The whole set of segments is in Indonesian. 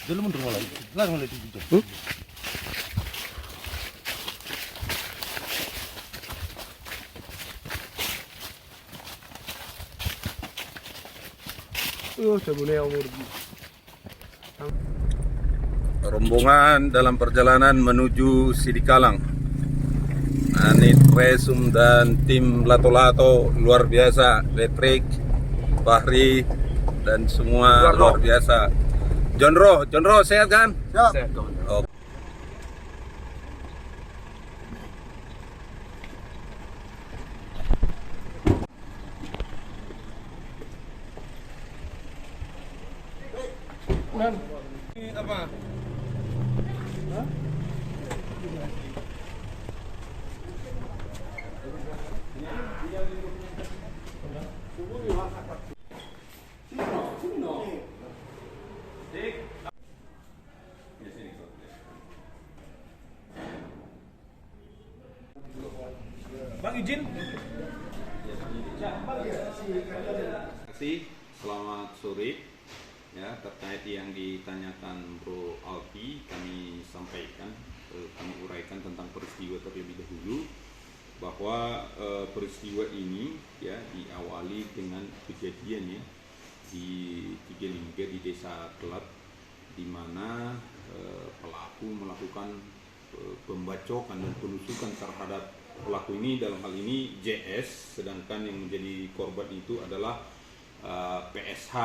Dulu mundur mulai. Langsung mulai itu. Rombongan dalam perjalanan menuju Sidikalang. Anit Resum dan tim Lato-Lato luar biasa, Patrick, Fahri dan semua luar biasa. Jonro sehat kan? Sehat. Oh. Ini apa? Bang izin. Selamat sore. Ya, terkait yang ditanyakan Bro Alpi, kami sampaikan, kami uraikan tentang peristiwa terlebih dahulu bahwa peristiwa ini ya diawali dengan kejadian ya di Tigalingga di Desa Kelab, di mana pelaku melakukan pembacokan dan penusukan terhadap pelaku ini, dalam hal ini JS, sedangkan yang menjadi korban itu adalah PSH.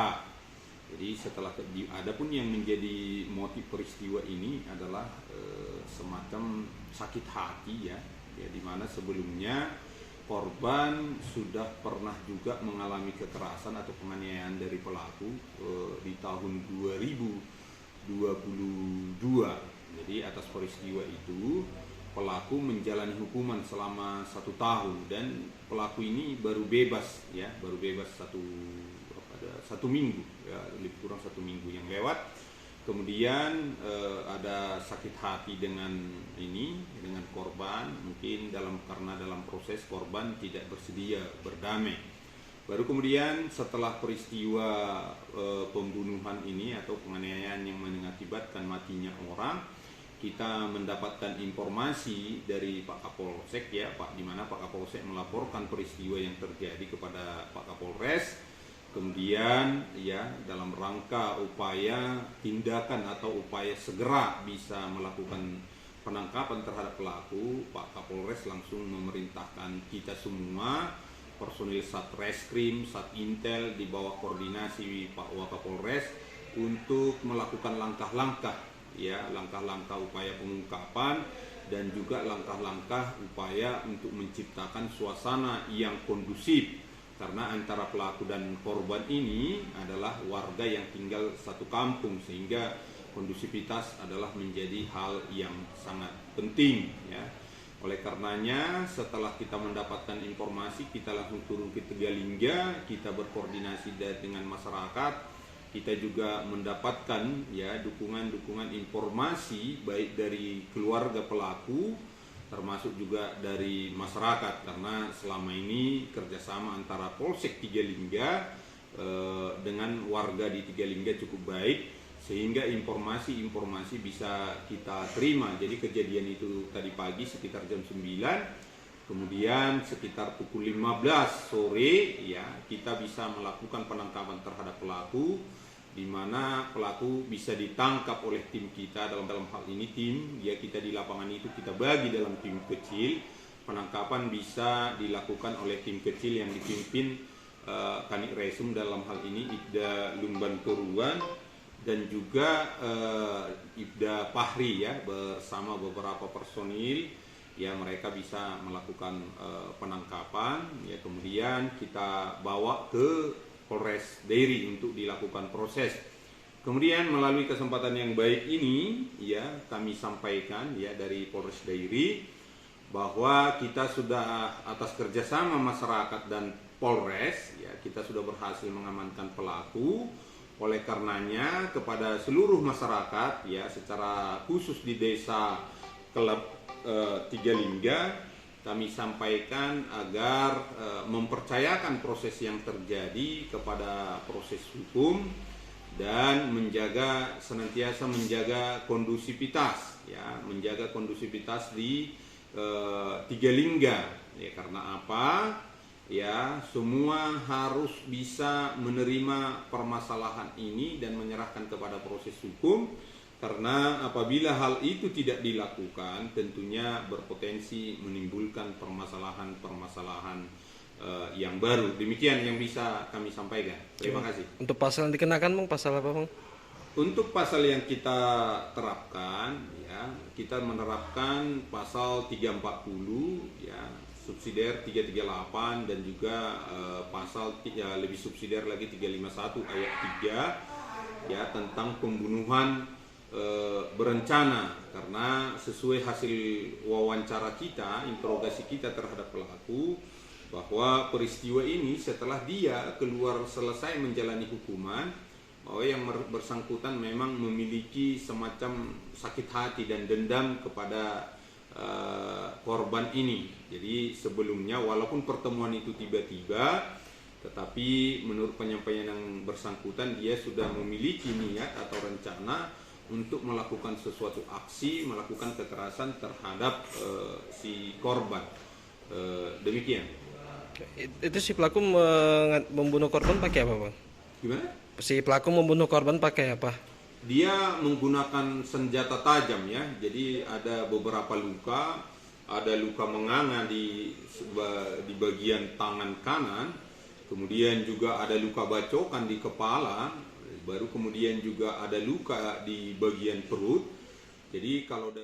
Jadi setelah adapun yang menjadi motif peristiwa ini adalah semacam sakit hati ya, di mana sebelumnya korban sudah pernah juga mengalami kekerasan atau penganiayaan dari pelaku di tahun 2022. Jadi atas peristiwa itu pelaku menjalani hukuman selama 1 tahun dan pelaku ini baru bebas satu minggu ya, lebih kurang 1 minggu yang lewat. Kemudian ada sakit hati dengan korban, mungkin karena dalam proses korban tidak bersedia berdamai. Baru kemudian setelah peristiwa pembunuhan ini atau penganiayaan yang mengakibatkan matinya orang, kita mendapatkan informasi dari Pak Kapolsek ya, di mana Pak Kapolsek melaporkan peristiwa yang terjadi kepada Pak Kapolres. Kemudian ya dalam rangka upaya tindakan atau upaya segera bisa melakukan penangkapan terhadap pelaku, Pak Kapolres langsung memerintahkan kita semua personil Satreskrim, Satintel di bawah koordinasi Pak Wakapolres untuk melakukan langkah-langkah upaya pengungkapan dan juga langkah-langkah upaya untuk menciptakan suasana yang kondusif. Karena antara pelaku dan korban ini adalah warga yang tinggal satu kampung, sehingga kondusivitas adalah menjadi hal yang sangat penting ya. Oleh karenanya setelah kita mendapatkan informasi, kita langsung turun ke Tigalingga, kita berkoordinasi dengan masyarakat. Kita juga mendapatkan ya dukungan informasi baik dari keluarga pelaku termasuk juga dari masyarakat, karena selama ini kerjasama antara Polsek Tigalingga dengan warga di Tigalingga cukup baik, sehingga informasi bisa kita terima. Jadi kejadian itu tadi pagi sekitar jam 9, kemudian sekitar pukul 15 sore ya kita bisa melakukan penangkapan terhadap pelaku, di mana pelaku bisa ditangkap oleh tim kita. Dalam hal ini tim kita di lapangan itu kita bagi dalam tim kecil. Penangkapan bisa dilakukan oleh tim kecil yang dipimpin Kanit Resum, dalam hal ini Ibda Lumban Keruan dan juga Ibda Fahri ya, bersama beberapa personil ya, mereka bisa melakukan penangkapan ya. Kemudian kita bawa ke Polres Dairi untuk dilakukan proses. Kemudian melalui kesempatan yang baik ini ya kami sampaikan ya dari Polres Dairi bahwa kita sudah atas kerjasama masyarakat dan Polres ya, kita sudah berhasil mengamankan pelaku. Oleh karenanya kepada seluruh masyarakat ya, secara khusus di Desa Kelab Tigalingga, kami sampaikan agar mempercayakan proses yang terjadi kepada proses hukum dan kemudian senantiasa menjaga kondusivitas, ya, menjaga kondusivitas di Tiga Lingga, ya, karena apa? Ya, semua harus bisa menerima permasalahan ini dan menyerahkan kepada proses hukum, karena apabila hal itu tidak dilakukan tentunya berpotensi menimbulkan permasalahan-permasalahan yang baru. Demikian yang bisa kami sampaikan. Terima kasih. Untuk pasal yang dikenakan, Bang, pasal apa, Bang? Untuk pasal yang kita terapkan, ya, kita menerapkan pasal 340, ya, subsidiar 338 dan juga pasal lebih subsidiar lagi 351 ayat 3, ya, tentang pembunuhan berencana, karena sesuai hasil wawancara kita, interogasi kita terhadap pelaku, bahwa peristiwa ini setelah dia keluar selesai menjalani hukuman, bahwa yang bersangkutan memang memiliki semacam sakit hati dan dendam kepada korban ini. Jadi sebelumnya walaupun pertemuan itu tiba-tiba, tetapi menurut penyampaian yang bersangkutan dia sudah memiliki niat atau rencana untuk melakukan sesuatu aksi, melakukan kekerasan terhadap si korban. Demikian. Itu si pelaku membunuh korban pakai apa, Bang? Gimana? Si pelaku membunuh korban pakai apa? Dia menggunakan senjata tajam, ya. Jadi ada beberapa luka, ada luka menganga di bagian tangan kanan, kemudian juga ada luka bacokan di kepala, baru kemudian juga ada luka di bagian perut. Jadi kalau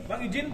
Bang izin.